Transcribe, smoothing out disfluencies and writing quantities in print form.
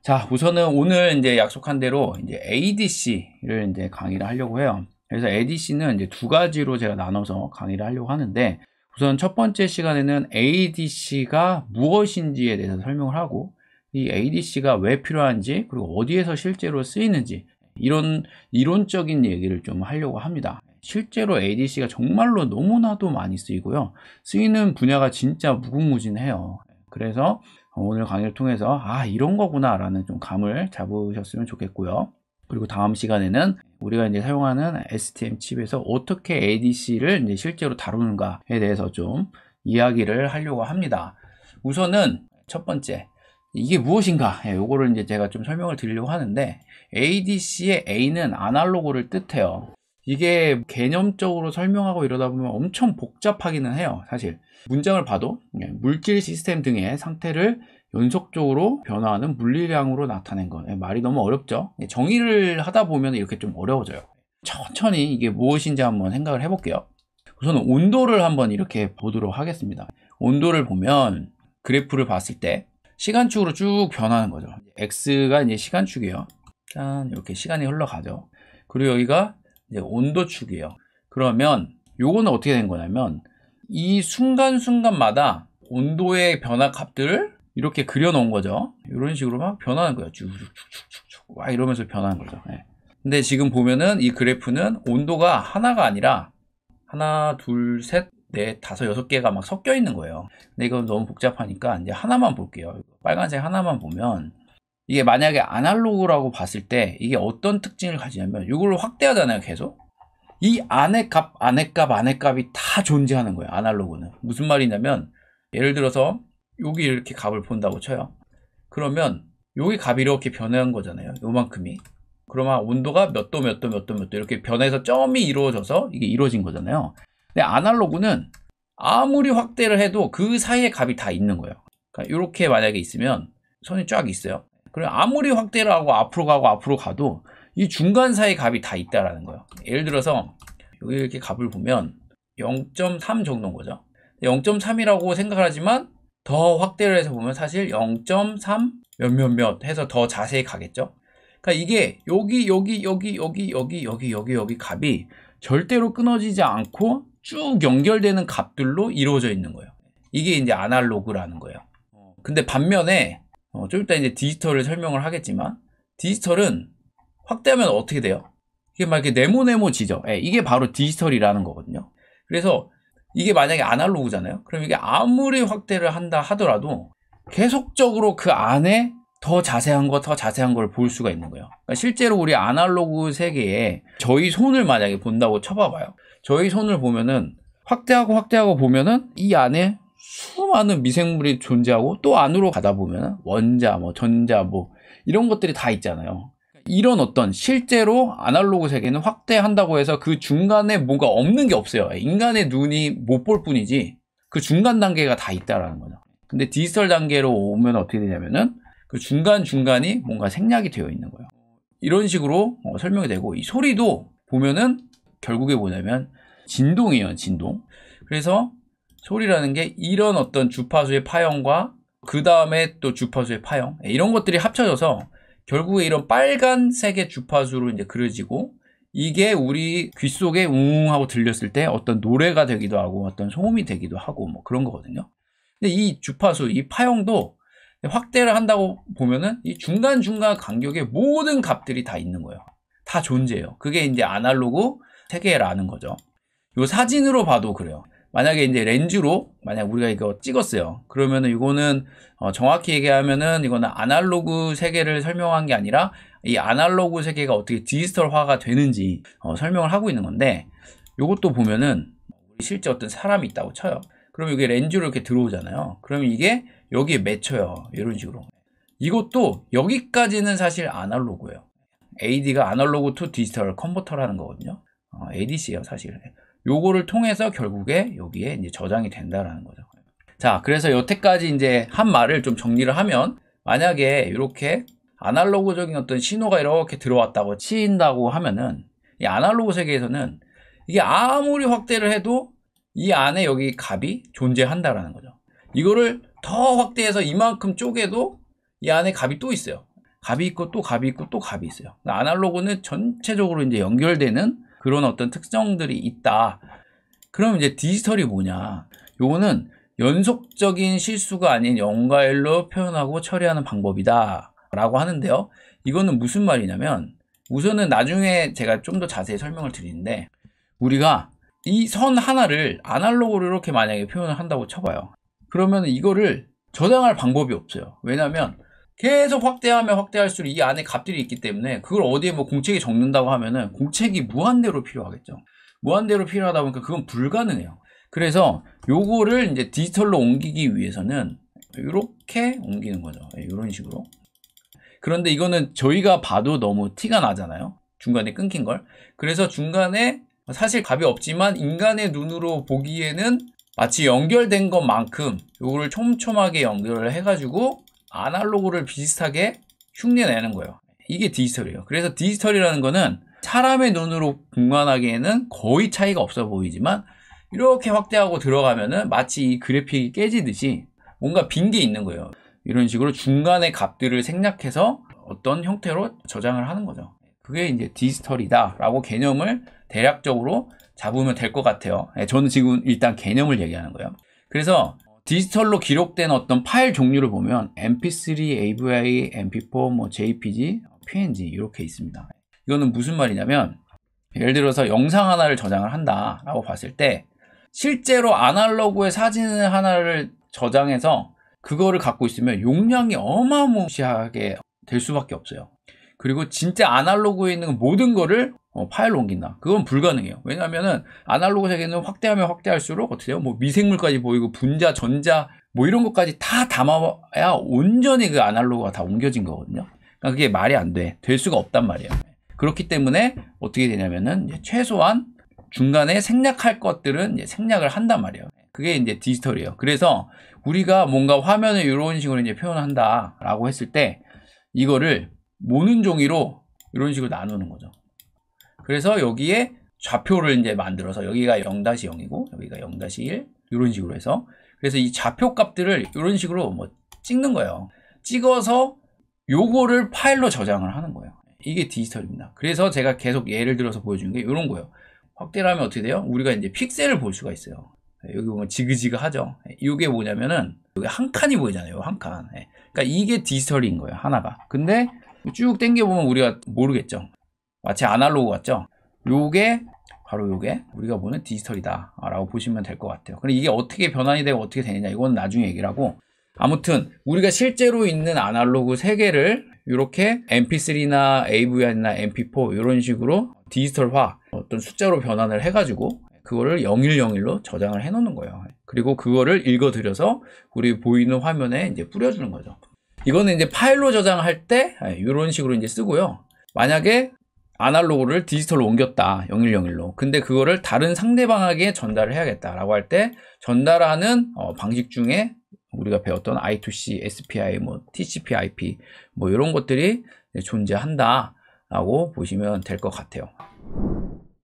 자, 우선은 오늘 이제 약속한 대로 이제 ADC를 이제 강의를 하려고 해요. 그래서 ADC는 이제 두 가지로 제가 나눠서 강의를 하려고 하는데, 우선 첫 번째 시간에는 ADC가 무엇인지에 대해서 설명을 하고, 이 ADC가 왜 필요한지, 그리고 어디에서 실제로 쓰이는지, 이런 이론적인 얘기를 좀 하려고 합니다. 실제로 ADC가 정말로 너무나도 많이 쓰이고요. 쓰이는 분야가 진짜 무궁무진해요. 그래서 오늘 강의를 통해서 이런 거구나 라는 좀 감을 잡으셨으면 좋겠고요. 그리고 다음 시간에는 우리가 이제 사용하는 STM 칩에서 어떻게 ADC를 이제 실제로 다루는가에 대해서 좀 이야기를 하려고 합니다. 우선은 첫 번째, 이게 무엇인가? 요거를 이제 제가 좀 설명을 드리려고 하는데, ADC의 A는 아날로그를 뜻해요. 이게 개념적으로 설명하고 이러다 보면 엄청 복잡하기는 해요. 사실 문장을 봐도 물질 시스템 등의 상태를 연속적으로 변화하는 물리량으로 나타낸 것. 말이 너무 어렵죠. 정의를 하다 보면 이렇게 좀 어려워져요. 천천히 이게 무엇인지 한번 생각을 해볼게요. 우선 온도를 한번 이렇게 보도록 하겠습니다. 온도를 보면 그래프를 봤을 때 시간축으로 쭉 변하는 거죠. X가 이제 시간축이에요. 짠, 이렇게 시간이 흘러가죠. 그리고 여기가 이제 온도축이에요. 그러면 요거는 어떻게 된 거냐면, 이 순간순간마다 온도의 변화 값들을 이렇게 그려 놓은 거죠. 이런 식으로 막 변하는 거예요. 쭉쭉쭉쭉 막 이러면서 변하는 거죠. 근데 지금 보면은 이 그래프는 온도가 하나가 아니라 하나, 둘, 셋, 넷, 다섯, 여섯 개가 막 섞여 있는 거예요. 근데 이건 너무 복잡하니까 이제 하나만 볼게요. 빨간색 하나만 보면, 이게 만약에 아날로그라고 봤을 때 이게 어떤 특징을 가지냐면, 이걸로 확대하잖아요. 계속 이 안의 값, 안의 값, 안의 값이 다 존재하는 거예요. 아날로그는 무슨 말이냐면, 예를 들어서 여기 이렇게 값을 본다고 쳐요. 그러면 여기 값이 이렇게 변한 거잖아요. 요만큼이. 그러면 온도가 몇 도 몇 도 몇 도 몇 도 이렇게 변해서 점이 이루어져서 이게 이루어진 거잖아요. 근데 아날로그는 아무리 확대를 해도 그 사이에 값이 다 있는 거예요. 그러니까 이렇게 만약에 있으면 선이 쫙 있어요. 그리고 아무리 확대를 하고 앞으로 가고 앞으로 가도 이 중간 사이 값이 다 있다라는 거예요. 예를 들어서 여기 이렇게 값을 보면 0.3 정도인 거죠. 0.3이라고 생각을 하지만 더 확대를 해서 보면 사실 0.3 몇몇몇 해서 더 자세히 가겠죠. 그러니까 이게 여기 값이 절대로 끊어지지 않고 쭉 연결되는 값들로 이루어져 있는 거예요. 이게 이제 아날로그라는 거예요. 근데 반면에 좀 이따 이제 디지털을 설명을 하겠지만, 디지털은 확대하면 어떻게 돼요? 이게 막 이렇게 네모네모지죠. 이게 바로 디지털이라는 거거든요. 그래서 이게 만약에 아날로그잖아요. 그럼 이게 아무리 확대를 한다 하더라도 계속적으로 그 안에 더 자세한 걸 볼 수가 있는 거예요. 그러니까 실제로 우리 아날로그 세계에 저희 손을 만약에 본다고 쳐봐봐요. 저희 손을 보면은 확대하고 보면은 이 안에 수많은 미생물이 존재하고, 또 안으로 가다 보면 원자, 전자, 이런 것들이 다 있잖아요. 이런 어떤 실제로 아날로그 세계는 확대한다고 해서 그 중간에 뭔가 없는 게 없어요. 인간의 눈이 못 볼 뿐이지 그 중간 단계가 다 있다라는 거죠. 근데 디지털 단계로 오면 어떻게 되냐면은 그 중간중간이 뭔가 생략이 되어 있는 거예요. 이런 식으로 설명이 되고, 이 소리도 보면은 결국에 뭐냐면 진동이에요. 진동. 그래서 소리라는 게 이런 어떤 주파수의 파형과 그 다음에 또 주파수의 파형, 이런 것들이 합쳐져서 결국에 이런 빨간색의 주파수로 이제 그려지고, 이게 우리 귀 속에 웅 하고 들렸을 때 어떤 노래가 되기도 하고 어떤 소음이 되기도 하고 그런 거거든요. 근데 이 주파수, 이 파형도 확대를 한다고 보면은 이 중간중간 간격에 모든 값들이 다 있는 거예요. 다 존재해요. 그게 이제 아날로그 세계라는 거죠. 요 사진으로 봐도 그래요. 만약에 이제 렌즈로 만약 우리가 이거 찍었어요. 그러면은 이거는 정확히 얘기하면은 이거는 아날로그 세계를 설명한 게 아니라 이 아날로그 세계가 어떻게 디지털화가 되는지 설명을 하고 있는 건데, 이것도 보면은 실제 어떤 사람이 있다고 쳐요. 그럼 이게 렌즈로 이렇게 들어오잖아요. 그러면 이게 여기에 맺혀요. 이런 식으로. 이것도 여기까지는 사실 아날로그예요. AD가 아날로그 투 디지털 컨버터라는 거거든요. ADC예요, 사실. 요거를 통해서 결국에 여기에 이제 저장이 된다라는 거죠. 자, 그래서 여태까지 이제 한 말을 좀 정리를 하면, 만약에 이렇게 아날로그적인 어떤 신호가 이렇게 들어왔다고 치인다고 하면은, 이 아날로그 세계에서는 이게 아무리 확대를 해도 이 안에 여기 값이 존재한다라는 거죠. 이거를 더 확대해서 이만큼 쪼개도 이 안에 값이 또 있어요. 값이 있고 또 값이 있고 또 값이 있어요. 아날로그는 전체적으로 이제 연결되는 그런 어떤 특성들이 있다. 그럼 이제 디지털이 뭐냐? 요거는 연속적인 실수가 아닌 0과 1로 표현하고 처리하는 방법이다 라고 하는데요. 이거는 무슨 말이냐면 우선은 나중에 제가 좀 더 자세히 설명을 드리는데 우리가 이 선 하나를 아날로그로 이렇게 만약에 표현을 한다고 쳐봐요. 그러면 이거를 저장할 방법이 없어요. 왜냐면 계속 확대하면 확대할수록 이 안에 값들이 있기 때문에 그걸 어디에 뭐 공책에 적는다고 하면은 공책이 무한대로 필요하겠죠. 무한대로 필요하다 보니까 그건 불가능해요. 그래서 요거를 이제 디지털로 옮기기 위해서는 이렇게 옮기는 거죠. 이런 식으로. 그런데 이거는 저희가 봐도 너무 티가 나잖아요. 중간에 끊긴 걸. 그래서 중간에 사실 값이 없지만 인간의 눈으로 보기에는 마치 연결된 것만큼 요거를 촘촘하게 연결을 해가지고 아날로그를 비슷하게 흉내내는 거예요. 이게 디지털이에요. 그래서 디지털이라는 거는 사람의 눈으로 공간하기에는 거의 차이가 없어 보이지만 이렇게 확대하고 들어가면은 마치 이 그래픽이 깨지듯이 뭔가 빈 게 있는 거예요. 이런 식으로 중간의 값들을 생략해서 어떤 형태로 저장을 하는 거죠. 그게 이제 디지털이다 라고 개념을 대략적으로 잡으면 될 것 같아요. 저는 지금 일단 개념을 얘기하는 거예요. 그래서 디지털로 기록된 어떤 파일 종류를 보면 mp3, AVI, mp4, 뭐 jpg, png 이렇게 있습니다. 이거는 무슨 말이냐면 예를 들어서 영상 하나를 저장을 한다 라고 봤을 때 실제로 아날로그의 사진 하나를 저장해서 그거를 갖고 있으면 용량이 어마무시하게 될 수밖에 없어요. 그리고 진짜 아날로그에 있는 모든 거를 파일로 옮긴다. 그건 불가능해요. 왜냐하면은 아날로그 세계는 확대하면 확대할수록 어떻게 해요? 뭐 미생물까지 보이고 분자, 전자 뭐 이런 것까지 다 담아야 온전히 그 아날로그가 다 옮겨진 거거든요. 그러니까 그게 말이 안 돼. 될 수가 없단 말이에요. 그렇기 때문에 어떻게 되냐면은 이제 최소한 중간에 생략할 것들은 이제 생략을 한단 말이에요. 그게 이제 디지털이에요. 그래서 우리가 뭔가 화면을 이런 식으로 이제 표현한다라고 했을 때 이거를 모는 종이로 이런 식으로 나누는 거죠. 그래서 여기에 좌표를 이제 만들어서 여기가 0-0이고 여기가 0-1 이런 식으로 해서 그래서 이 좌표 값들을 이런 식으로 뭐 찍는 거예요. 찍어서 요거를 파일로 저장을 하는 거예요. 이게 디지털입니다. 그래서 제가 계속 예를 들어서 보여주는 게 이런 거예요. 확대를 하면 어떻게 돼요? 우리가 이제 픽셀을 볼 수가 있어요. 여기 보면 지그지그 하죠. 이게 뭐냐면은 여기 한 칸이 보이잖아요. 한 칸. 그러니까 이게 디지털인 거예요. 하나가. 근데 쭉 당겨보면 우리가 모르겠죠. 마치 아날로그 같죠? 요게 바로 요게 우리가 보는 디지털이다 라고 보시면 될 것 같아요. 근데 이게 어떻게 변환이 되고 어떻게 되느냐 이건 나중에 얘기를 하고 아무튼 우리가 실제로 있는 아날로그 세 개를 이렇게 mp3나 AVI나 mp4 이런 식으로 디지털화 어떤 숫자로 변환을 해가지고 그거를 0101로 저장을 해 놓는 거예요. 그리고 그거를 읽어들여서 우리 보이는 화면에 이제 뿌려주는 거죠. 이거는 이제 파일로 저장할 때 이런 식으로 이제 쓰고요. 만약에 아날로그를 디지털로 옮겼다 0101로 근데 그거를 다른 상대방에게 전달을 해야겠다라고 할 때 전달하는 방식 중에 우리가 배웠던 I2C, SPI, 뭐 TCP/IP 뭐 이런 것들이 존재한다 라고 보시면 될 것 같아요.